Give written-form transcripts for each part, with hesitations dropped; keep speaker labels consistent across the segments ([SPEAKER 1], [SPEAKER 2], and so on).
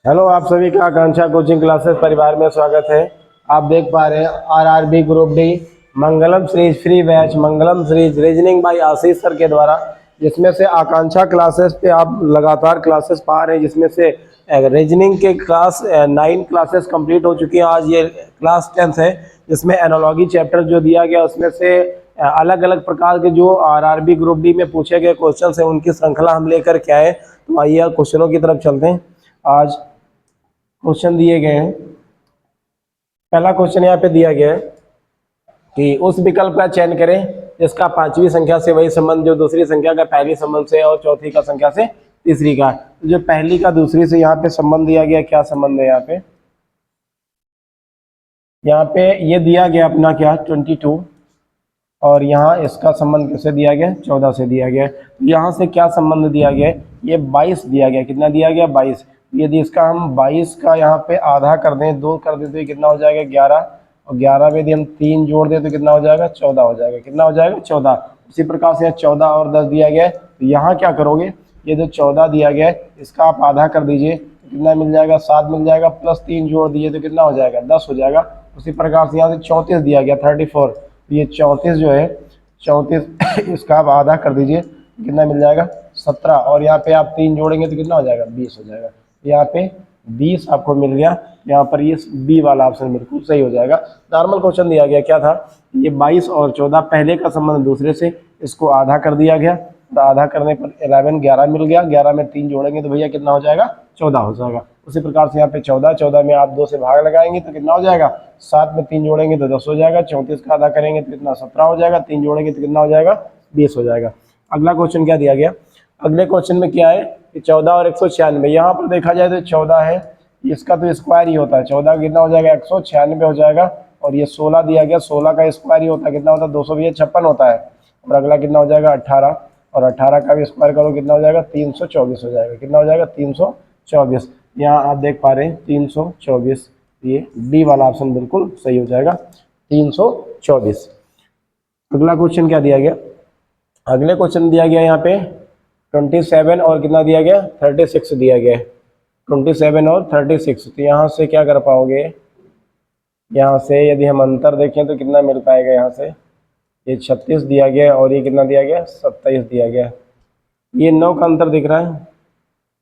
[SPEAKER 1] Hello, आप सभी का आकांक्षा कोचिंग क्लासेस परिवार में स्वागत है। आप देख पा रहे हैं आरआरबी ग्रुप डी मंगलम सीरीज फ्री बैच मंगलम सीरीज रीजनिंग बाय आशीष सर के द्वारा, जिसमें से आकांक्षा क्लासेस पे आप लगातार क्लासेस पा रहे हैं, जिसमें से रीजनिंग के क्लास 9 क्लासेस कंप्लीट हो चुकी हैं। आज ये क्लास 10 है, जिसमें एनालॉजी चैप्टर जो दिया गया उसमें से अलग अलग प्रकार के जो आरआरबी ग्रुप डी में पूछे गए क्वेश्चन है उनकी श्रृंखला हम लेकर के आए। तो आइए क्वेश्चनों की तरफ चलते हैं। आज क्वेश्चन दिए गए हैं। पहला क्वेश्चन यहाँ पे दिया गया है कि उस विकल्प का चयन करें जिसका पांचवी संख्या से वही संबंध जो दूसरी संख्या का पहली संबंध से और चौथी का संख्या से तीसरी का। तो जो पहली का दूसरी से यहाँ पे संबंध दिया गया, क्या संबंध है यहाँ पे ये दिया गया अपना क्या 22, और यहाँ इसका संबंध किससे दिया गया 14 से दिया गया। तो यहाँ से क्या संबंध दिया गया, ये 22 दिया गया। कितना दिया गया 22। यदि इसका हम 22 का यहाँ पे आधा कर दें, 2 कर दें, तो ये कितना हो जाएगा 11, और 11 में यदि हम 3 जोड़ दें तो कितना हो जाएगा 14 हो जाएगा। कितना हो जाएगा 14। उसी प्रकार से यहाँ 14 और 10 दिया गया है। तो यहाँ क्या करोगे, ये जो 14 दिया गया है इसका आप आधा कर दीजिए तो कितना मिल जाएगा 7 मिल जाएगा, प्लस 3 जोड़ दीजिए तो कितना हो जाएगा 10 हो जाएगा। उसी प्रकार से यहाँ से 34 दिया गया 34, ये 34 जो है 34 इसका आप आधा कर दीजिए कितना मिल जाएगा 17, और यहाँ पे आप 3 जोड़ेंगे तो कितना हो जाएगा 20 हो जाएगा। यहाँ पे 20 आपको मिल गया। यहाँ पर ये बी वाला ऑप्शन बिल्कुल सही हो जाएगा। नॉर्मल क्वेश्चन दिया गया क्या था, ये 22 और 14 पहले का संबंध दूसरे से, इसको आधा कर दिया गया। तो आधा करने पर 11 11 मिल गया, 11 में 3 जोड़ेंगे तो भैया कितना हो जाएगा 14 हो जाएगा। उसी प्रकार से यहाँ पे 14 14 में आप 2 से भाग लगाएंगे तो कितना हो जाएगा 7 में 3 जोड़ेंगे तो 10 हो जाएगा। 34 का आधा करेंगे तो कितना 17 हो जाएगा, 3 जोड़ेंगे तो कितना हो जाएगा 20 हो जाएगा। अगला क्वेश्चन क्या दिया गया, अगले क्वेश्चन में क्या है कि 14 और 196। यहाँ पर देखा जाए तो 14 है, इसका तो स्क्वायर ही होता है। 14 का कितना हो जाएगा 196 हो जाएगा, और ये 16 दिया गया, 16 का स्क्वायर ही होता है। कितना होता है 256 होता है। और अगला कितना हो जाएगा 18, और 18 का भी स्क्वायर करो कितना हो जाएगा 324 हो जाएगा। कितना हो जाएगा 324। यहाँ आप देख पा रहे हैं 324, ये डी वाला ऑप्शन बिल्कुल सही हो जाएगा 324। अगला क्वेश्चन क्या दिया गया, अगले क्वेश्चन दिया गया यहाँ पे 27 और कितना दिया गया 36 दिया गया है। 27 और 36, तो यहाँ से क्या कर पाओगे, यहाँ से यदि हम अंतर देखें तो कितना मिल पाएगा। यहाँ से ये 36 दिया गया और ये कितना दिया गया 27 दिया गया। ये 9 का अंतर दिख रहा है,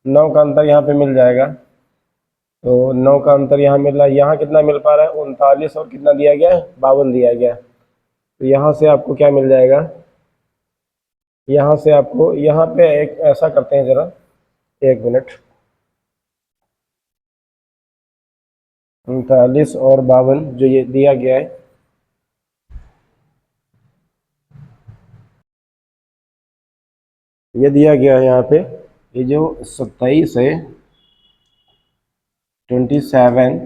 [SPEAKER 1] 9 का अंतर यहाँ पे मिल जाएगा। तो 9 का अंतर यहाँ मिल रहा है, यहाँ कितना मिल पा रहा है 39, और कितना दिया गया है 52 दिया गया। तो यहाँ से आपको क्या मिल जाएगा, यहाँ से आपको यहाँ पे एक ऐसा करते हैं जरा, एक मिनट, 39 और 52 जो ये दिया गया है, ये दिया गया है यहाँ पे, ये जो 27 है 27,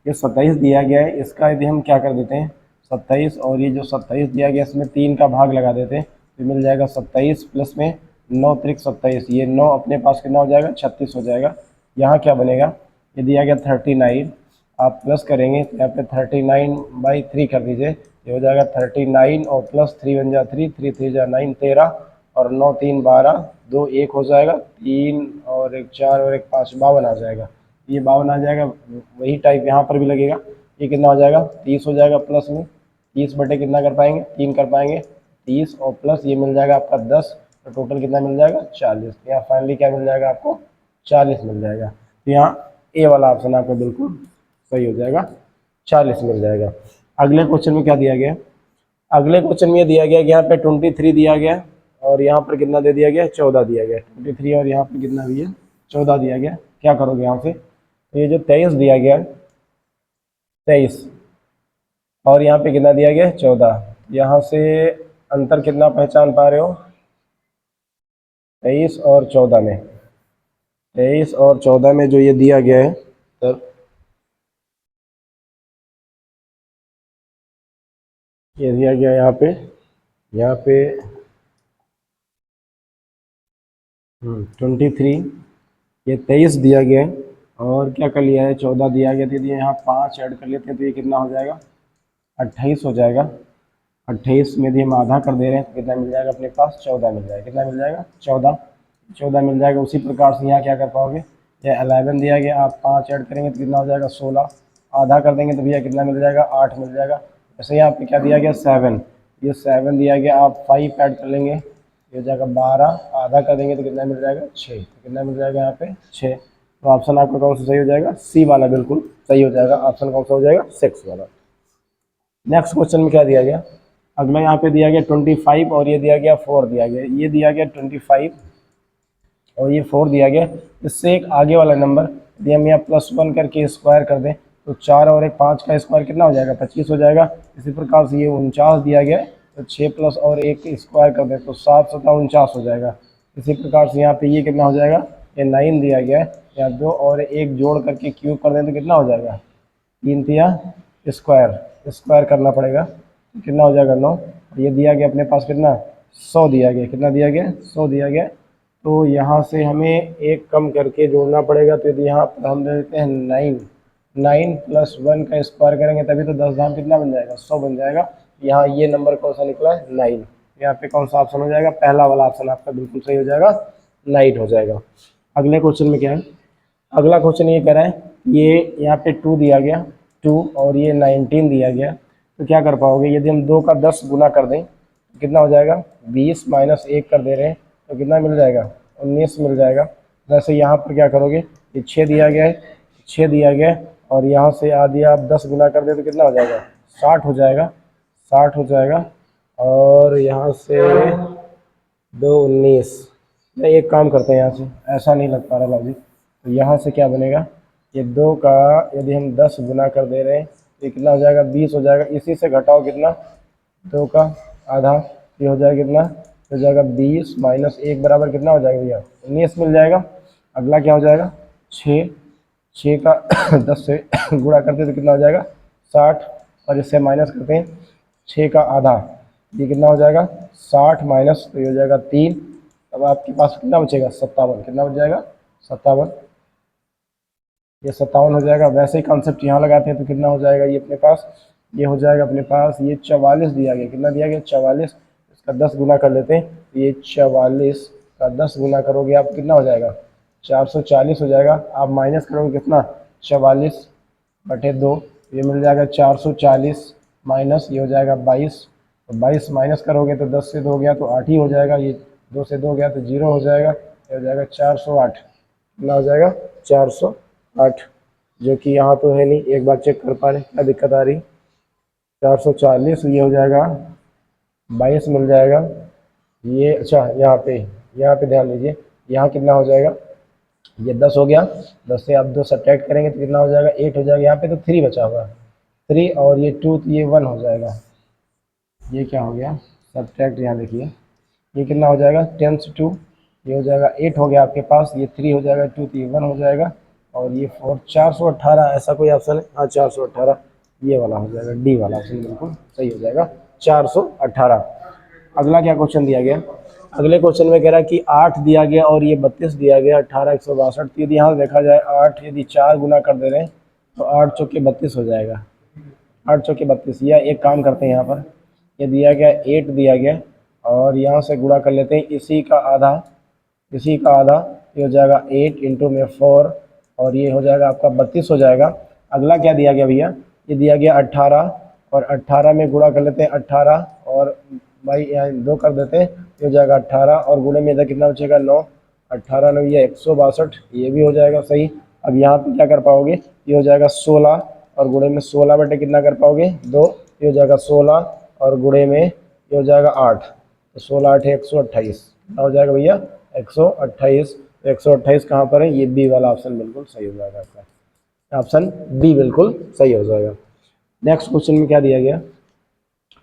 [SPEAKER 1] ये 27 दिया गया है। इसका यदि हम क्या कर देते हैं 27, और ये जो 27 दिया गया इसमें 3 का भाग लगा देते हैं तो मिल जाएगा 27 प्लस में 9 त्रिक 27, ये 9 अपने पास कितना हो जाएगा 36 हो जाएगा। यहाँ क्या बनेगा, ये दिया गया 39, आप प्लस करेंगे तो यहाँ पे 39/3 कर दीजिए, ये हो जाएगा 39 और प्लस 3 बन जा 3 3 3 जा 9 13, और 9 3 12, 2 1 हो जाएगा, 3 और 1 4 और 1 5 52 आ जाएगा। ये 52 आ जाएगा। वही टाइप यहाँ पर भी लगेगा, ये कितना हो जाएगा 30 हो जाएगा, प्लस में 30 बटे कितना कर पाएंगे 3 कर पाएंगे 30, और प्लस ये मिल जाएगा आपका 10, तो टोटल कितना मिल जाएगा 40। यहाँ फाइनली क्या मिल जाएगा आपको 40 मिल जाएगा। तो यहाँ ए वाला ऑप्शन आपका बिल्कुल सही हो जाएगा, 40 मिल जाएगा। अगले क्वेश्चन में क्या दिया गया, अगले क्वेश्चन में दिया गया कि यहाँ पे 23 दिया गया, और यहाँ पर कितना दे दिया गया 14 दिया गया। 23 और यहाँ पर कितना भी है 14 दिया गया। क्या करोगे यहाँ से, तो ये जो 23 दिया गया 23, और यहाँ पे कितना दिया गया 14, यहाँ से अंतर कितना पहचान पा रहे हो 23 और 14 में, 23 और 14 में जो ये दिया गया है, तो ये दिया गया यहाँ पे 23, ये 23 दिया गया है, और क्या कर लिया है 14 दिया गया था, यदि यहाँ 5 ऐड कर लेते हैं तो ये कितना हो जाएगा 28 हो जाएगा। 28 में यदि हम आधा कर दे रहे हैं तो कितना मिल जाएगा अपने पास 14 मिल जाएगा। कितना मिल जाएगा 14 मिल जाएगा। उसी प्रकार से यहाँ क्या कर पाओगे, ये 11 दिया गया, आप 5 ऐड करेंगे तो कितना हो जाएगा 16, आधा कर देंगे तो भैया कितना मिल जाएगा 8 मिल जाएगा। वैसे यहाँ पे क्या दिया गया 7, ये 7 दिया गया, आप 5 ऐड कर लेंगे ये हो जाएगा 12, आधा कर देंगे तो कितना मिल जाएगा 6, तो कितना मिल जाएगा यहाँ पे 6। तो ऑप्शन आपका कौन सा सही हो जाएगा, सी वाला बिल्कुल सही हो जाएगा। ऑप्शन कौन सा हो जाएगा 6 वाला। नेक्स्ट क्वेश्चन में क्या दिया गया, अगला यहाँ पे दिया गया 25 और ये दिया गया 4 दिया गया, ये दिया गया 25 और ये 4 दिया गया। इससे एक आगे वाला नंबर यदि हम यहाँ +1 करके स्क्वायर कर दें तो 4 और एक 5 का स्क्वायर कितना हो जाएगा 25 हो जाएगा। इसी प्रकार से ये 49 दिया गया तो 6 प्लस और 1 स्क्वायर कर दें तो 7 सता 49 हो जाएगा। इसी प्रकार से यहाँ पे ये कितना हो जाएगा, ये 9 दिया गया है, या 2 और 1 जोड़ करके क्यूब कर दें तो कितना हो जाएगा 3 तिया स्क्वायर करना पड़ेगा तो कितना हो जाएगा 9। ये दिया गया अपने पास कितना 100 दिया गया, कितना दिया गया 100 दिया गया। तो यहाँ से हमें एक कम करके जोड़ना पड़ेगा, तो यदि यहाँ पर हम दे देते हैं 9 प्लस 1 का स्क्वायर करेंगे तभी तो 10 धाम कितना बन जाएगा 100 बन जाएगा। यहाँ ये नंबर कौन सा निकला है 9, यहाँ पे कौन सा ऑप्शन हो जाएगा, पहला वाला ऑप्शन आपका बिल्कुल सही हो जाएगा, 9 हो जाएगा। अगले क्वेश्चन में क्या है, अगला क्वेश्चन ये कह रहा है, ये यहाँ पे 2 दिया गया 2 और ये 19 दिया गया, तो क्या कर पाओगे यदि हम 2 का 10 गुना कर दें तो कितना हो जाएगा 20 माइनस 1 कर दे रहे हैं तो कितना मिल जाएगा 19 मिल जाएगा। वैसे यहाँ पर क्या करोगे, ये 6 दिया गया है, 6 दिया गया है और यहाँ से आदि आप 10 गुना कर दे तो कितना हो जाएगा 60 हो जाएगा, 60 हो जाएगा। और यहाँ से 2 19, एक काम करते हैं यहाँ से, ऐसा नहीं लग पा रहा लॉजिक, तो यहाँ से क्या बनेगा, ये 2 का यदि हम 10 गुना कर दे रहे हैं तो कितना हो जाएगा 20 हो जाएगा। इसी से घटाओ कितना 2 का आधा, ये हो जाएगा कितना हो जाएगा 20 माइनस 1 बराबर कितना हो जाएगा भैया 19 मिल जाएगा। अगला क्या हो जाएगा 6 का 10 से गुणा करते तो कितना हो जाएगा 60 और इससे माइनस करते हैं 6 का आधा, ये कितना हो जाएगा 60 माइनस तो ये हो जाएगा 3। अब आपके पास कितना बचेगा 57, कितना बच जाएगा 57, ये 57 हो जाएगा। वैसे ही कॉन्सेप्ट यहाँ लगाते हैं तो कितना हो जाएगा, ये अपने पास ये हो जाएगा अपने पास ये 44 दिया गया, कितना दिया गया 44, इसका 10 गुना कर लेते हैं, ये 44 का 10 गुना करोगे आप कितना हो जाएगा 440 हो जाएगा। आप माइनस करोगे कितना 44/2, ये मिल जाएगा 440 माइनस ये हो जाएगा 22, तो 22 माइनस करोगे तो 10 से 2 गया तो 8 ही हो जाएगा, ये 2 से 2 गया तो 0 हो जाएगा, ये हो जाएगा 408, कितना हो जाएगा 408, जो कि यहाँ तो है नहीं, एक बार चेक कर पा रहे क्या दिक्कत आ रही। 440 ये हो जाएगा 22 मिल जाएगा ये, अच्छा यहाँ पे ध्यान दीजिए, यहाँ कितना हो जाएगा, ये 10 हो गया, 10 से आप 2 सब्ट्रैक्ट करेंगे तो कितना हो जाएगा 8 हो जाएगा। यहाँ पे तो 3 बचा हुआ, 3 और ये 2 तो ये 1 हो जाएगा, ये क्या हो गया सब्ट्रैक्ट, यहाँ देखिए ये कितना हो जाएगा 10 से 2 ये हो जाएगा 8 हो गया आपके पास, ये 3 हो जाएगा 2 तो ये 1 हो जाएगा और ये 4 418, ऐसा कोई ऑप्शन है, हाँ 418 ये वाला हो जाएगा, डी वाला ऑप्शन बिल्कुल सही हो जाएगा 418। अगला क्या क्वेश्चन दिया गया, अगले क्वेश्चन में कह रहा है कि 8 दिया गया और ये 32 दिया गया, 18 162, तो यदि यहाँ देखा जाए 8 यदि 4 गुना कर दे रहे हैं तो 8 चौके 32 हो जाएगा, 8 चौके 32। या एक काम करते हैं यहाँ पर ये दिया गया 8 दिया गया और यहाँ से गुणा कर लेते हैं इसी का आधा, इसी का आधा ये हो जाएगा 8 इंटू में 4 और ये हो जाएगा आपका 32 हो जाएगा। अगला क्या दिया गया भैया, ये दिया गया 18 और 18 में गुणा कर लेते हैं 18 और भाई यहाँ 2 कर देते हैं, ये हो जाएगा 18 और गुणे में इधर कितना बचेगा 9, 18 9 ये 162, ये भी हो जाएगा सही। अब यहाँ पे क्या कर पाओगे, ये हो जाएगा 16 और गुणे में 16 बटे कितना कर पाओगे 2, ये हो जाएगा 16 और गुणे में ये हो जाएगा 8, तो 16 8 128, कितना हो जाएगा भैया 128। 128 कहाँ पर है, ये बी वाला ऑप्शन बिल्कुल सही हो जाएगा आपका, ऑप्शन बी बिल्कुल सही हो जाएगा। नेक्स्ट क्वेश्चन में क्या दिया गया,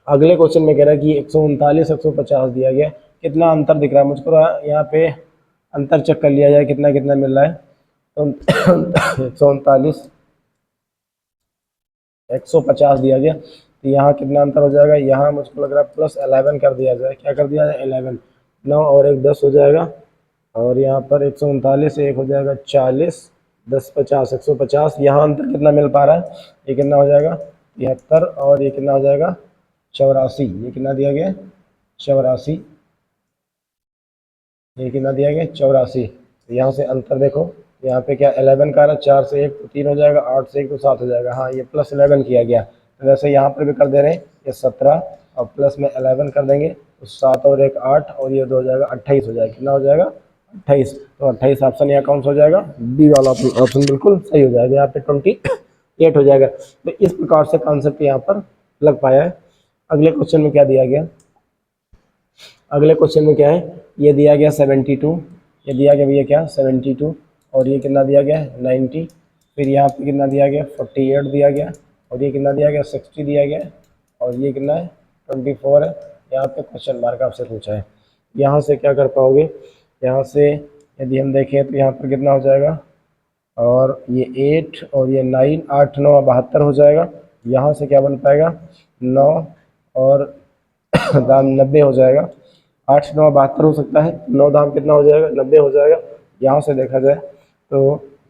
[SPEAKER 1] अगले क्वेश्चन में कह रहा है कि 139 150 दिया गया, कितना अंतर दिख रहा है मुझको, यहाँ पे अंतर चेक कर लिया जाए कितना कितना मिल रहा है। तो 139 150 दिया गया तो यहाँ कितना अंतर हो जाएगा, यहाँ मुझको लग रहा है +11 कर दिया जाए, क्या कर दिया जाए 11, 9 और 1 10 हो जाएगा और यहाँ पर 139 से 1 हो जाएगा 40, 10 50 150, यहाँ अंतर कितना मिल पा रहा है, ये कितना हो जाएगा 73 और ये कितना हो जाएगा 84, ये कितना दिया गया 84, ये कितना दिया गया 84। तो यहाँ से अंतर देखो यहाँ पे क्या 11 का आ रहा है, 4 से 1 तो 3 हो जाएगा, 8 से 1 तो 7 हो जाएगा। हाँ ये प्लस 11 किया गया, तो वैसे यहाँ पर भी कर दे रहे हैं, ये 17 और प्लस में 11 कर देंगे तो 7 और 1 8 और ये 2 हो जाएगा 28 हो जाएगा। कितना हो जाएगा 28, तो 28 ऑप्शन यहाँ कौन सा हो जाएगा, बी वाला ऑप्शन बिल्कुल सही हो जाएगा। यहाँ पे 28 हो जाएगा। तो इस प्रकार से कॉन्सेप्ट यहाँ पर लग पाया है। अगले क्वेश्चन में क्या दिया गया, अगले क्वेश्चन में क्या है, ये दिया गया 72, ये दिया गया भैया क्या 72 और ये कितना दिया गया 90, फिर यहाँ पे कितना दिया गया 48 दिया गया और ये कितना दिया गया 60 दिया गया और ये कितना है 24 है। यहाँ पे क्वेश्चन मार्क आपसे पूछा है, यहाँ से क्या कर पाओगे, यहाँ से यदि हम देखें तो यहाँ पर कितना हो जाएगा, और ये 8 और ये 9, 8 9 72 हो जाएगा। यहाँ से क्या बन पाएगा 9 और दाम 90 हो जाएगा। 8 9 72 हो सकता है, 9 दाम कितना हो जाएगा 90 हो जाएगा। यहाँ से देखा जाए तो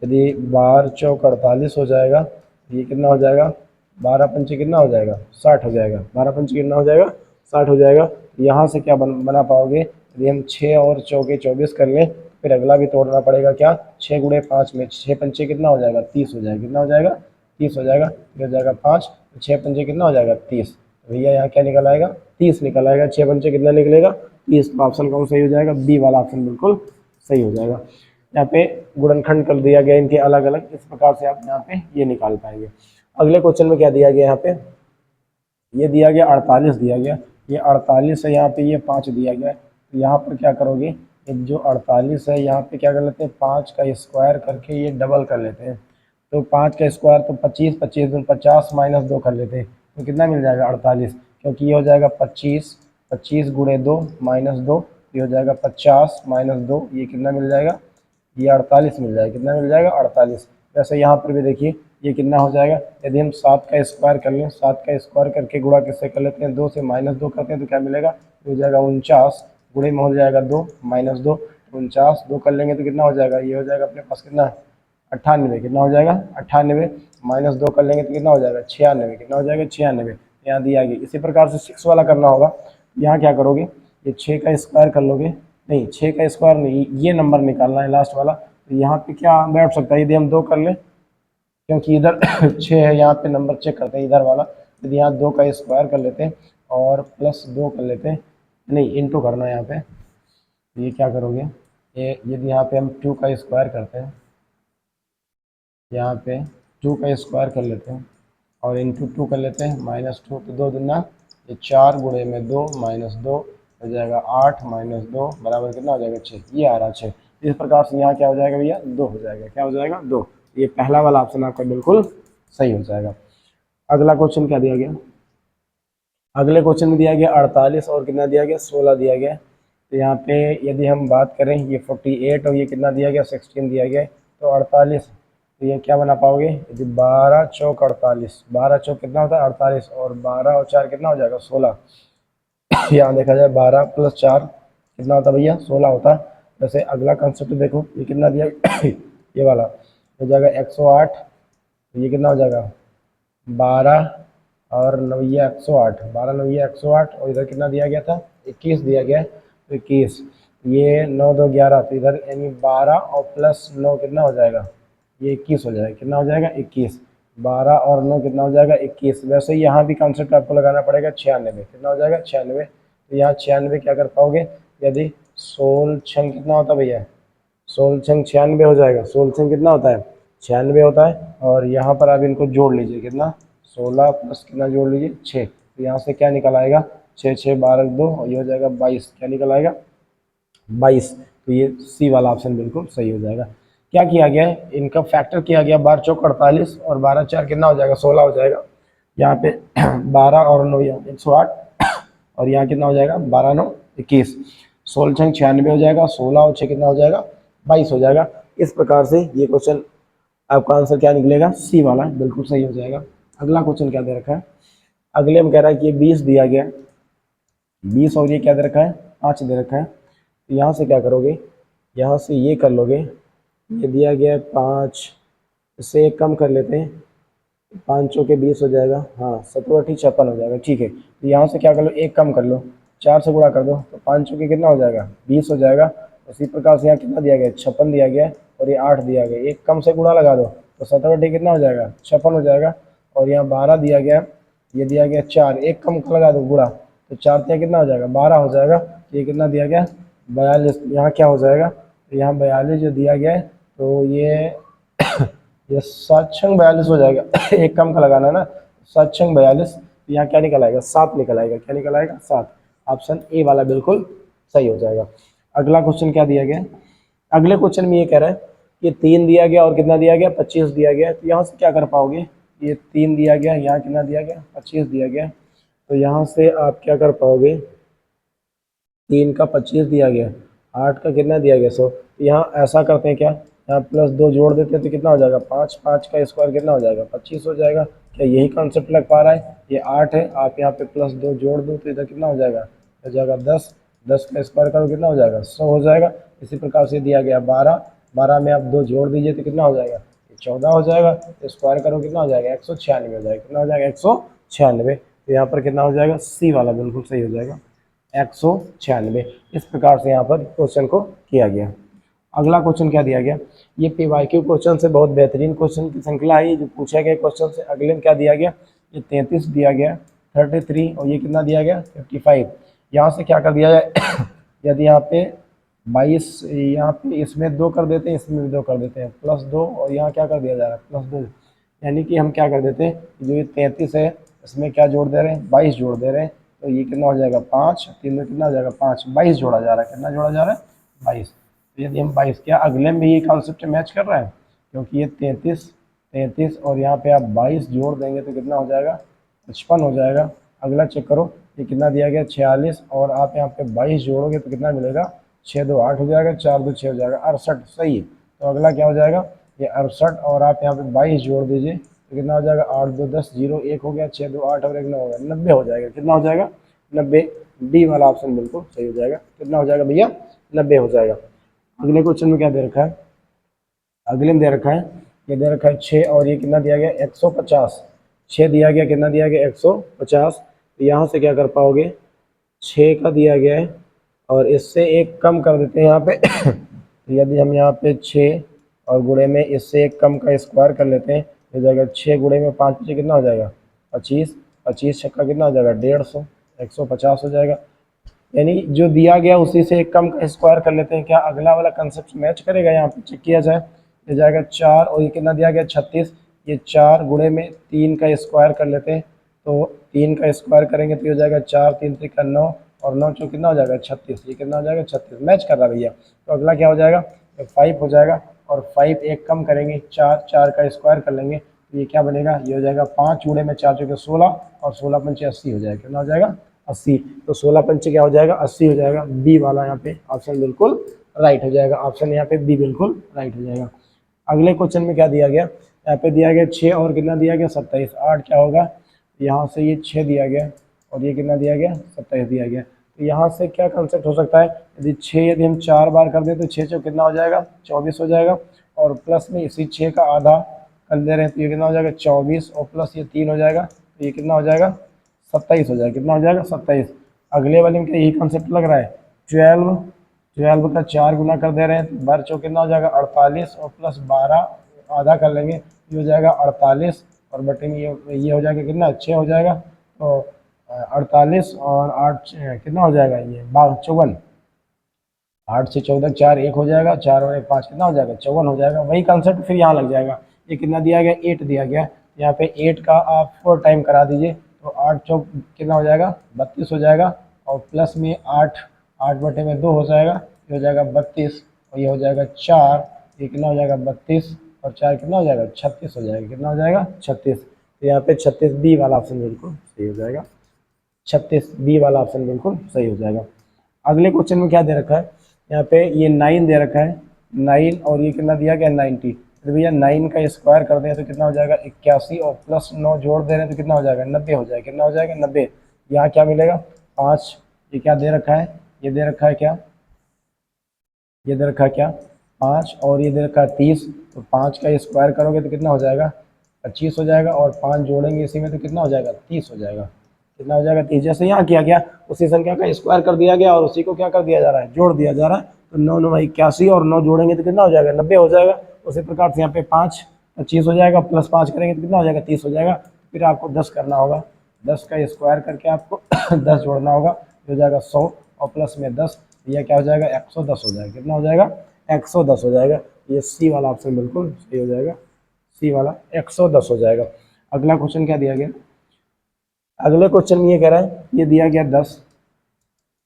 [SPEAKER 1] यदि 12 चौक 48 हो जाएगा, ये कितना हो जाएगा 12 पंचे कितना हो जाएगा 60 हो जाएगा, 12 पंचे कितना हो जाएगा 60 हो जाएगा। यहाँ से क्या बना पाओगे, यदि हम 6 और चौके 24 कर लें, फिर अगला भी तोड़ना पड़ेगा क्या, 6 गुणे 5 में 6 पंचे कितना हो जाएगा 30 हो जाएगा, कितना हो जाएगा 30 हो जाएगा, फिर हो जाएगा 5 तो 6 पंचे कितना हो जाएगा 30, भैया यहाँ क्या निकल आएगा 30 निकल आएगा। 6 पंचे कितना निकलेगा 30, तो ऑप्शन कौन सही हो जाएगा, बी वाला ऑप्शन बिल्कुल सही हो जाएगा। यहाँ पे गुणनखंड कर दिया गया इनके अलग अलग, इस प्रकार से आप यहाँ पे ये निकाल पाएंगे। अगले क्वेश्चन में क्या दिया गया, यहाँ पे ये दिया गया 48 दिया गया, ये 48 है, यहाँ पे ये 5 दिया गया है, तो यहाँ पर क्या करोगे, ये जो 48 है यहाँ पे क्या कर लेते हैं 5 का स्क्वायर करके ये डबल कर लेते हैं, तो 5 का स्क्वायर तो 25, 25 दूनी 50 माइनस 2 कर लेते हैं, तो कितना मिल जाएगा 48, क्योंकि ये हो जाएगा 25, 25 गुणे 2 माइनस 2, ये हो जाएगा 50 माइनस 2, ये कितना मिल जाएगा, ये 48 मिल जाएगा, कितना मिल जाएगा 48। वैसे यहाँ पर भी देखिए ये कितना हो जाएगा, यदि हम 7 का स्क्वायर कर लें, 7 का स्क्वायर करके गुणा किससे कर लेते हैं 2 से, माइनस 2 करते हैं तो क्या मिलेगा, ये हो जाएगा 49, गुणे में हो जाएगा 2 माइनस 2, 49 2 कर लेंगे तो कितना हो जाएगा, ये हो जाएगा अपने पास कितना 98, कितना हो जाएगा 98, माइनस 2 कर लेंगे तो कितना हो जाएगा 96, कितना हो जाएगा 96, यहाँ दिया गया। इसी प्रकार से 6 वाला करना होगा, यहाँ क्या करोगे, ये 6 का स्क्वायर कर लोगे, नहीं 6 का स्क्वायर नहीं, ये नंबर निकालना है लास्ट वाला, तो यहाँ पे क्या बैठ सकता है, यदि हम 2 कर लें, क्योंकि इधर 6 है, यहाँ पे नंबर चेक करते हैं इधर वाला, यदि यहाँ 2 का स्क्वायर कर लेते हैं और प्लस 2 कर लेते हैं, नहीं इंटू करना है यहाँ पे, तो ये क्या करोगे, ये यदि यहाँ पे हम 2 का स्क्वायर करते हैं, यहाँ पे 2 का स्क्वायर कर लेते हैं और इंटू 2 कर लेते हैं, माइनस 2 तो 2 दुना ये 4 गुणे में 2 माइनस 2 हो जाएगा 8 माइनस 2 बराबर कितना हो जाएगा 6, ये आ रहा 6। इस प्रकार से यहाँ क्या हो जाएगा भैया 2 हो जाएगा, क्या हो जाएगा 2, ये पहला वाला ऑप्शन आपका बिल्कुल सही हो जाएगा। अगला क्वेश्चन क्या दिया गया, अगले क्वेश्चन में दिया गया 48 और कितना दिया गया 16 दिया गया, तो यहाँ पे यदि हम बात करें ये 48 और ये कितना दिया गया 16 दिया गया, तो 48, तो ये क्या बना पाओगे, यदि 12 चौक 48, 12 चौक कितना होता है 48 और 12 और 4 कितना हो जाएगा 16, यहाँ देखा जाए 12 प्लस 4 कितना होता है भैया 16 होता है। वैसे अगला कंसेप्ट देखो ये कितना दिया ये वाला हो जाएगा 108, तो ये कितना हो जाएगा 12 और 9 108, 12 9 108 और इधर कितना दिया गया था 21 दिया गया है, तो 21 ये 9 2 11, तो इधर यानी 12 और प्लस 9 कितना हो जाएगा, ये 21 हो जाएगा, कितना हो जाएगा 21, 12 और 9 कितना हो जाएगा 21। वैसे यहाँ भी कॉन्सेप्ट आपको लगाना पड़ेगा 96, कितना हो जाएगा 96, तो यहाँ 96 क्या कर पाओगे, यदि 16 छंग कितना होता है भैया 16 छंग 96 हो जाएगा, 16 छंग कितना होता है 96 होता है, और यहाँ पर आप इनको जोड़ लीजिए कितना 16 प्लस कितना जोड़ लीजिए 6, तो यहाँ से क्या निकल आएगा 6 6 12 2 और ये हो जाएगा 22, क्या निकल आएगा 22, तो ये सी वाला ऑप्शन बिल्कुल सही हो जाएगा। क्या किया गया है, इनका फैक्टर किया गया 12 चौक 48 और 12 4 कितना हो जाएगा 16 हो जाएगा, यहाँ पे 12 और 9 108 और यहाँ कितना हो जाएगा 12 9 21, 16 छंग 96 हो जाएगा, 16 और 6 कितना हो जाएगा 22 हो जाएगा। इस प्रकार से ये क्वेश्चन आपका आंसर क्या निकलेगा, सी वाला बिल्कुल सही हो जाएगा। अगला क्वेश्चन क्या दे रखा है, अगले में कह रहा है कि ये 20 दिया गया, 20 और ये क्या दे रखा है 5 दे रखा है, तो यहाँ से क्या करोगे, यहाँ से ये कर लोगे, ये दिया गया है 5, इससे एक कम कर लेते हैं, 5 चौके 20 हो जाएगा, हाँ 17 56 हो जाएगा, ठीक है। तो यहाँ से क्या कर लो एक कम कर लो, 4 से गुणा कर दो तो 5 चौके कितना हो जाएगा 20 हो जाएगा। उसी प्रकार से यहाँ कितना दिया गया 56 दिया गया है, और ये 8 दिया गया, एक कम से गुणा लगा दो तो 17 बटे कितना हो जाएगा 56 हो जाएगा। और यहाँ 12 दिया गया, ये दिया गया 4, एक कम का लगा दो गुणा तो 4 से कितना हो जाएगा 12 हो जाएगा। ये कितना दिया गया 42, यहाँ क्या हो जाएगा तो यहाँ 42 जो दिया गया है तो ये 7 छंग 42 हो जाएगा एक कम का लगाना है ना, 7 छंग 42, यहाँ क्या निकल आएगा 7 निकल आएगा, क्या निकल आएगा 7। ऑप्शन ए वाला बिल्कुल सही हो जाएगा। अगला क्वेश्चन क्या दिया गया, अगले क्वेश्चन में ये कह रहा है कि 3 दिया गया और कितना दिया गया 25 दिया गया, तो यहाँ से क्या कर पाओगे, ये 3 दिया गया, यहाँ कितना दिया गया 25 दिया गया, तो यहाँ से आप क्या कर पाओगे 3 का 25 दिया गया, 8 का कितना दिया गया 100, यहाँ ऐसा करते हैं क्या, यहाँ +2 जोड़ देते हैं तो कितना हो जाएगा 5, 5 का स्क्वायर कितना हो जाएगा 25 हो जाएगा। क्या यही कॉन्सेप्ट लग पा रहा है, ये 8 है, आप यहाँ पे +2 जोड़ दो तो इधर कितना हो जाएगा 10, 10 का स्क्वायर करो कितना हो जाएगा 100 हो जाएगा। इसी प्रकार से दिया गया 12, 12 में आप 2 जोड़ दीजिए तो कितना हो जाएगा 14 हो जाएगा, स्क्वायर करो कितना हो जाएगा 196 हो जाएगा, कितना हो जाएगा 196। तो यहाँ पर कितना हो जाएगा सी वाला बिल्कुल सही हो जाएगा 196। इस प्रकार से यहाँ पर क्वेश्चन को किया गया। अगला क्वेश्चन क्या दिया गया, ये PYQ क्वेश्चन से बहुत बेहतरीन क्वेश्चन की श्रृंखला है जो पूछा गया क्वेश्चन से। अगले में क्या दिया गया, ये 33 दिया गया, 33 और ये कितना दिया गया 55। यहाँ से क्या कर दिया जाए यदि यहाँ पे 22, यहाँ पे इसमें 2 कर देते हैं, इसमें भी 2 कर देते हैं, +2 और यहाँ क्या कर दिया जा रहा है +2, यानी कि हम क्या कर देते हैं जो ये 33 है इसमें क्या जोड़ दे रहे हैं 22 जोड़ दे रहे हैं, तो ये कितना हो जाएगा 5, 3 में कितना हो जाएगा 5, 22 जोड़ा जा रहा है, कितना जोड़ा जा रहा है 22। तो यदि हम 22, क्या अगले में ये कॉन्सेप्ट मैच कर रहा है, क्योंकि ये 33 और यहाँ पे आप 22 जोड़ देंगे तो कितना हो जाएगा 55 हो जाएगा। अगला चेक करो, ये कितना दिया गया 46 और आप यहाँ पे 22 जोड़ोगे तो कितना मिलेगा 6 2 8 हो जाएगा, 4 2 6 हो जाएगा 68, सही है। तो अगला क्या हो जाएगा ये 68 और आप यहाँ पे 22 जोड़ दीजिए तो कितना हो जाएगा 8 2 10 0 1 हो गया, 6 2 8 और 1 9 हो गया, 90 हो जाएगा, कितना हो जाएगा 90। डी वाला ऑप्शन बिल्कुल सही हो जाएगा, कितना हो जाएगा भैया 90 हो जाएगा। अगले क्वेश्चन में क्या दे रखा है, अगले में दे रखा है, ये दे रखा है 6 और ये कितना दिया गया 150, 6 दिया गया, कितना दिया गया 150। तो यहाँ से क्या कर पाओगे 6 का दिया गया है और इससे एक कम कर देते हैं यहाँ पे तो यदि हम यहाँ पे 6 और गुणे में इससे एक कम का स्क्वायर कर लेते हैं हो जाएगा 6 गुणे में 5 से कितना हो जाएगा 25, 25 छक्का कितना हो जाएगा 150, 150 हो जाएगा। यानी जो दिया गया उसी से एक कम का स्क्वायर कर लेते हैं, क्या अगला वाला कंसेप्ट मैच करेगा, यहाँ पे चेक किया जाए हो जाएगा 4 और ये कितना दिया गया 36, ये 4 गुणे में 3 का स्क्वायर कर लेते हैं, तो 3 का स्क्वायर करेंगे तो हो जाएगा 4 3 3 9 और 9 चौ कितना हो जाएगा 36, ये कितना हो जाएगा 36, मैच कर रहा भैया। तो अगला क्या हो जाएगा 5 हो जाएगा और 5 एक कम करेंगे 4, 4 का स्क्वायर कर लेंगे तो ये क्या बनेगा, ये हो जाएगा 5 गुणे में 4 चौके 16 और 16 पंचे 80 हो जाएगा, कितना हो जाएगा 80। तो 16 पंचे क्या हो जाएगा 80 हो जाएगा। बी वाला यहाँ पे ऑप्शन बिल्कुल राइट हो जाएगा, ऑप्शन यहाँ पे बी बिल्कुल राइट हो जाएगा। अगले क्वेश्चन में क्या दिया गया, यहाँ पे दिया गया 6 और कितना दिया गया 27, 8 क्या होगा यहाँ से ये 6 दिया गया और ये कितना दिया गया 27 दिया गया। तो यहाँ से क्या कंसेप्ट हो सकता है, यदि 6 यदि हम 4 बार कर दें तो 6 चौ कितना हो जाएगा 24 हो जाएगा और प्लस में इसी 6 का आधा कर दे रहे हैं तो ये कितना हो जाएगा 24 और प्लस ये 3 हो जाएगा तो ये कितना हो जाएगा 27 हो जाएगा, कितना हो जाएगा 27। अगले वाले में क्या यही कंसेप्ट लग रहा है 12 का 4 गुना कर दे रहे हैं तो 12 चौ कितना हो जाएगा 48 और प्लस 12 आधा कर लेंगे ये हो जाएगा 48 और बटे में ये हो जाएगा कितना 6 हो जाएगा, तो 48 और 8 कितना हो जाएगा ये 54, 8 से 14 4 1 हो जाएगा, 4 और 1 5 कितना हो जाएगा 54 हो जाएगा। वही कंसेप्ट फिर यहाँ लग जाएगा, ये कितना दिया गया 8 दिया गया, यहाँ पे 8 का आप 4 टाइम करा दीजिए तो 8 चौक कितना हो जाएगा 32 हो जाएगा और प्लस में 8 बटे में 2 हो जाएगा, ये हो जाएगा 32 और ये हो जाएगा 4, ये कितना हो जाएगा 32 और 4 कितना हो जाएगा 36 हो जाएगा, कितना हो जाएगा 36। तो यहाँ पे 36 बी वाला ऑप्शन बिल्कुल सही हो जाएगा, 36 बी वाला ऑप्शन बिल्कुल सही हो जाएगा। अगले क्वेश्चन में क्या दे रखा है, यहाँ पे ये 9 दे रखा है 9 और ये कितना दिया गया 90, तो भैया 9 का स्क्वायर कर दें तो कितना हो जाएगा 81 और प्लस 9 जोड़ दे रहे हैं तो कितना हो जाएगा 90 हो जाएगा, कितना हो जाएगा 90। यहाँ क्या मिलेगा 5, ये क्या दे रखा है, ये दे रखा है क्या, ये दे रखा है क्या 5 और ये दे रखा है 30, तो 5 का स्क्वायर करोगे तो कितना हो जाएगा 25 हो जाएगा और 5 जोड़ेंगे इसी में तो कितना हो जाएगा 30 हो जाएगा, कितना हो जाएगा 30। जैसे यहाँ किया गया उसी संख्या का स्क्वायर कर दिया गया और उसी को क्या कर दिया जा रहा है जोड़ दिया जा रहा है, तो 9 9 81 और 9 जोड़ेंगे तो कितना हो जाएगा 90 हो जाएगा। उसी प्रकार से यहाँ पे 5 25 हो जाएगा, प्लस 5 करेंगे तो कितना हो जाएगा 30 हो जाएगा। फिर आपको 10 करना होगा, 10 का स्क्वायर करके आपको 10 जोड़ना होगा, हो जाएगा 100 और प्लस में 10, यह क्या हो जाएगा 110 हो जाएगा। कितना हो जाएगा 110 हो जाएगा। ये सी वाला ऑप्शन बिल्कुल सही हो जाएगा, सी वाला 110 हो जाएगा। अगला क्वेश्चन क्या दिया गया, अगले क्वेश्चन में ये कह रहा है ये दिया गया 10,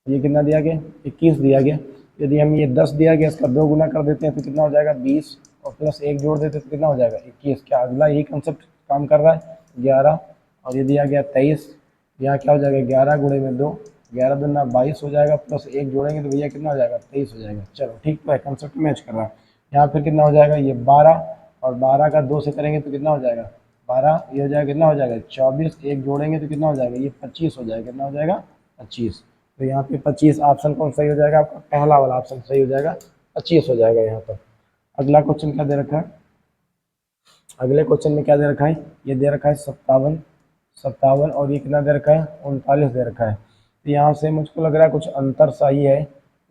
[SPEAKER 1] ये कितना दिया गया 21 दिया गया। यदि हम ये 10 दिया गया इसका 2 गुना कर देते हैं तो कितना हो जाएगा 20 और प्लस 1 जोड़ देते हैं तो कितना हो जाएगा 21। क्या अगला यही कंसेप्ट काम कर रहा है 11 और ये दिया गया 23, यहाँ क्या हो जाएगा 11 गुणे में 2, 11 दूना 22 हो जाएगा, प्लस 1 जोड़ेंगे तो भैया कितना हो जाएगा 23 हो जाएगा। चलो ठीक है, कंसेप्ट मैच कर रहा है। यहाँ फिर कितना हो जाएगा ये 12 और 12 का 2 से करेंगे तो कितना हो जाएगा 12, ये हो जाएगा कितना हो जाएगा 24, 1 जोड़ेंगे तो कितना हो जाएगा ये 25 हो जाएगा। कितना हो जाएगा 25। तो यहाँ पे 25 ऑप्शन कौन सही हो जाएगा आपका, पहला वाला ऑप्शन सही हो जाएगा, 25 हो जाएगा यहाँ पर। अगला क्वेश्चन क्या दे रखा है, अगले क्वेश्चन में क्या दे रखा है, ये दे रखा है 57 और ये कितना दे रखा है 39 दे रखा है। तो यहाँ से मुझको लग रहा है कुछ अंतर सही है,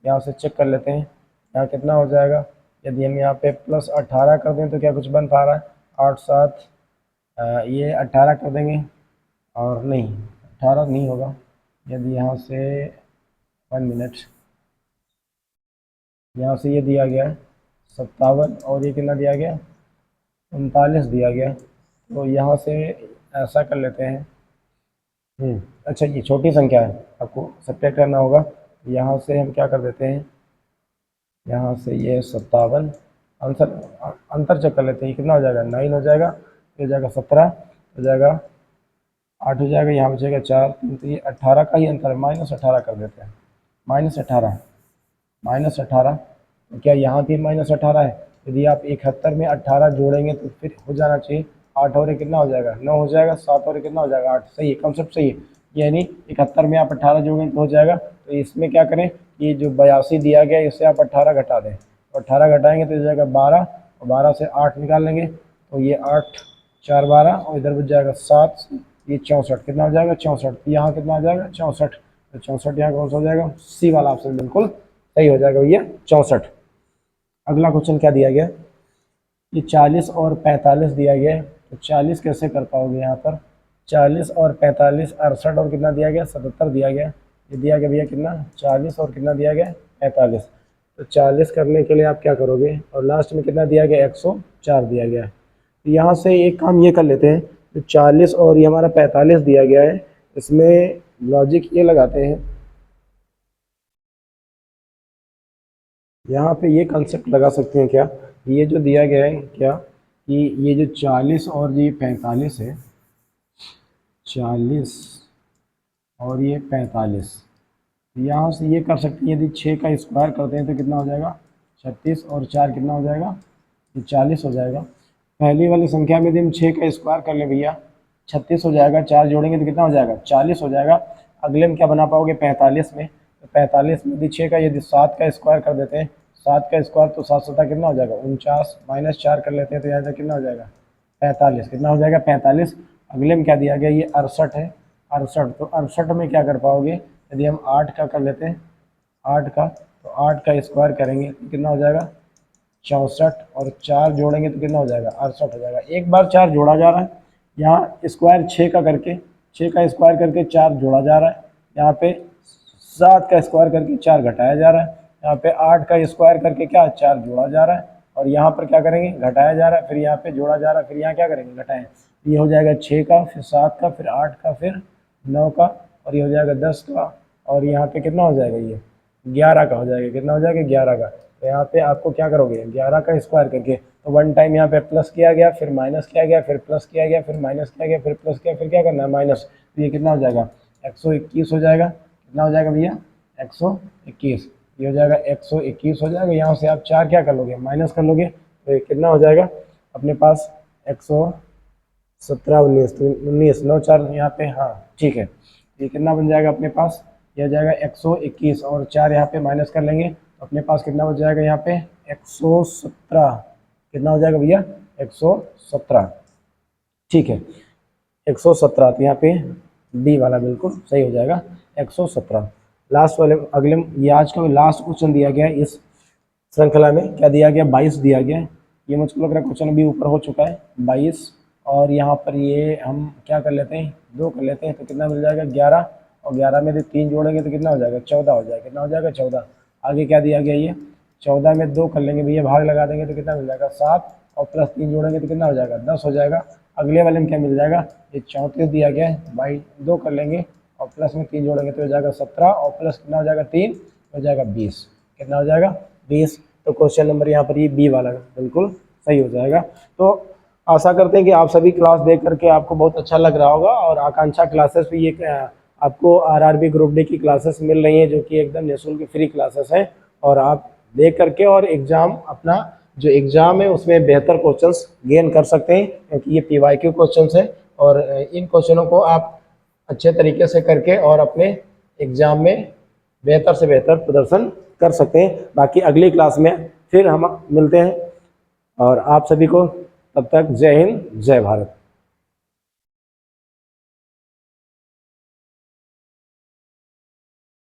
[SPEAKER 1] यहाँ से चेक कर लेते हैं यहाँ कितना हो जाएगा। यदि हम यहाँ पे प्लस 18 कर दें तो क्या कुछ बन पा रहा है 8 7, ये 18 कर देंगे और नहीं 18 नहीं होगा। यदि यहाँ से 1 मिनट, यहाँ से ये दिया गया है 57 और ये कितना दिया गया 39 दिया गया, तो यहाँ से ऐसा कर लेते हैं। अच्छा ये छोटी संख्या है, आपको सब्ट्रैक्ट करना होगा। यहाँ से हम क्या कर देते हैं, यहाँ से ये 57 आंसर अंतर चेक कर लेते हैं, कितना हो जाएगा 9 हो जाएगा, ये हो जाएगा 17 हो जाएगा, 8 हो जाएगा, यहाँ बचेगा 4, तो ये 18 का ही अंतर है, -18 कर देते हैं। -18 तो क्या यहाँ भी -18 है। यदि आप 71 में 18 जोड़ेंगे तो फिर हो जाना चाहिए 8 और कितना हो जाएगा 9 हो जाएगा, 7 और कितना हो जाएगा 8। सही है, कॉन्सेप्ट सही है। यानी 71 में आप 18 जोड़ेंगे तो हो जाएगा। तो इसमें क्या करें, ये जो 82 दिया गया इससे आप 18 घटा दें, तो 18 घटाएंगे तो हो जाएगा 12 और 12 से 8 निकाल लेंगे तो ये 8 4 12 और इधर बच जाएगा 7, ये 64, कितना हो जाएगा 64। तो यहाँ कितना हो जाएगा 64, तो 64 यहाँ कौन सा हो जाएगा, सी वाला ऑप्शन बिल्कुल सही हो जाएगा भैया 64। अगला क्वेश्चन क्या दिया गया, ये 40 और 45 दिया गया है, तो 40 कैसे कर पाओगे यहाँ पर, 40 और 45 68 और कितना दिया गया 77 दिया गया। ये दिया गया भैया कितना 40 और कितना दिया गया 45, तो 40 करने के लिए आप क्या करोगे और लास्ट में कितना दिया गया 104 दिया गया है। तो यहाँ से एक काम ये कर लेते हैं, तो 40 और ये हमारा 45 दिया गया है, इसमें लॉजिक ये लगाते हैं, यहाँ पे ये कंसेप्ट लगा सकते हैं क्या, ये जो दिया गया है क्या कि ये जो 40 और ये 45 है, 40 और ये 45, यहाँ से ये कर सकते हैं। यदि 6 का स्क्वायर करते हैं तो कितना हो जाएगा 36 और 4 कितना हो जाएगा ये 40 हो जाएगा। पहली वाली संख्या में यदि हम 6 का स्क्वायर कर ले भैया 36 हो जाएगा, 4 जोड़ेंगे तो कितना हो जाएगा 40 हो जाएगा। अगले में क्या बना पाओगे 45 में, तो 45 में यदि 6 का यदि 7 का स्क्वायर कर देते हैं, 7 का स्क्वायर तो 7 7 कितना हो जाएगा 49, -4 कर लेते हैं तो यहाँ से कितना हो जाएगा 45, कितना हो जाएगा 45। अगले में क्या दिया गया ये 68 है, 68, तो 68 में क्या कर पाओगे, यदि हम 8 का कर लेते हैं 8 का, तो 8 का स्क्वायर करेंगे तो कितना हो जाएगा 64 और 4 जोड़ेंगे तो कितना हो जाएगा 68 हो जाएगा। एक बार 4 जोड़ा जा रहा है, यहाँ स्क्वायर 6 का करके 6 का स्क्वायर करके 4 जोड़ा जा रहा है, यहाँ पे 7 का स्क्वायर करके 4 घटाया जा रहा है, यहाँ पे 8 का स्क्वायर करके क्या 4 जोड़ा जा रहा है और यहाँ पर क्या करेंगे घटाया जा रहा है, फिर यहाँ पे जोड़ा जा रहा है, फिर यहाँ क्या करेंगे घटाएं। ये हो जाएगा 6 का, फिर 7 का, फिर 8 का, फिर 9 का और ये हो जाएगा 10 का और यहाँ पे कितना हो जाएगा ये 11 का हो जाएगा। कितना हो जाएगा 11 का। तो यहाँ पे आपको क्या करोगे 11 का स्क्वायर करके, तो 1 टाइम यहाँ पे प्लस किया गया, फिर माइनस किया गया, फिर प्लस किया गया, फिर माइनस किया गया, फिर प्लस किया, फिर क्या करना है माइनस। तो ये कितना हो जाएगा 121 हो जाएगा। कितना हो जाएगा भैया 121, ये हो जाएगा 121 हो जाएगा। यहाँ से आप 4 क्या कर लोगे माइनस कर लोगे, तो ये कितना हो जाएगा अपने पास 117 19, तो 19 9 4 यहाँ पे, हाँ ठीक है। ये कितना बन जाएगा अपने पास, यह जाएगा 121 और 4 यहाँ पे माइनस कर लेंगे तो अपने पास कितना हो जाएगा यहाँ पे 117। कितना हो जाएगा भैया 117, ठीक है 117। तो यहाँ पे डी वाला बिल्कुल सही हो जाएगा 117। लास्ट वाले अगले ये आज का लास्ट क्वेश्चन दिया गया है इस श्रृंखला में क्या दिया गया, 22 दिया गया है। ये मुझको लग रहा है क्वेश्चन अभी ऊपर हो चुका है 22, और यहाँ पर ये हम क्या कर लेते हैं, 2 कर लेते हैं तो कितना मिल जाएगा 11, और 11 में से 3 जोड़ेंगे तो कितना हो जाएगा 14 हो जाएगा। कितना हो जाएगा 14। आगे क्या दिया गया, ये 14 में 2 कर लेंगे भैया, भाग लगा देंगे तो कितना मिल जाएगा 7, और प्लस 3 जोड़ेंगे तो कितना हो जाएगा 10 हो जाएगा। अगले वाले में क्या मिल जाएगा, ये 34 दिया गया है, बाई 2 कर लेंगे और प्लस में 3 जोड़ेंगे तो हो जाएगा 17, और प्लस कितना हो जाएगा 3 हो जाएगा 20। कितना हो जाएगा 20। तो क्वेश्चन नंबर यहाँ पर ये बी वाला बिल्कुल सही हो जाएगा। तो आशा करते हैं कि आप सभी क्लास देख करके आपको बहुत अच्छा लग रहा होगा, और आकांक्षा क्लासेस भी ये आपको आरआरबी ग्रुप डी की क्लासेस मिल रही हैं जो कि एकदम निःशुल्क फ्री क्लासेस हैं, और आप देख करके और एग्ज़ाम अपना जो एग्ज़ाम है उसमें बेहतर क्वेश्चंस गेन कर सकते हैं, क्योंकि ये पीवाईक्यू क्वेश्चंस हैं, और इन क्वेश्चनों को आप अच्छे तरीके से करके और अपने एग्ज़ाम में बेहतर से बेहतर प्रदर्शन कर सकते हैं। बाकी अगली क्लास में फिर हम मिलते हैं, और आप सभी को तब तक जय हिंद जय भारत।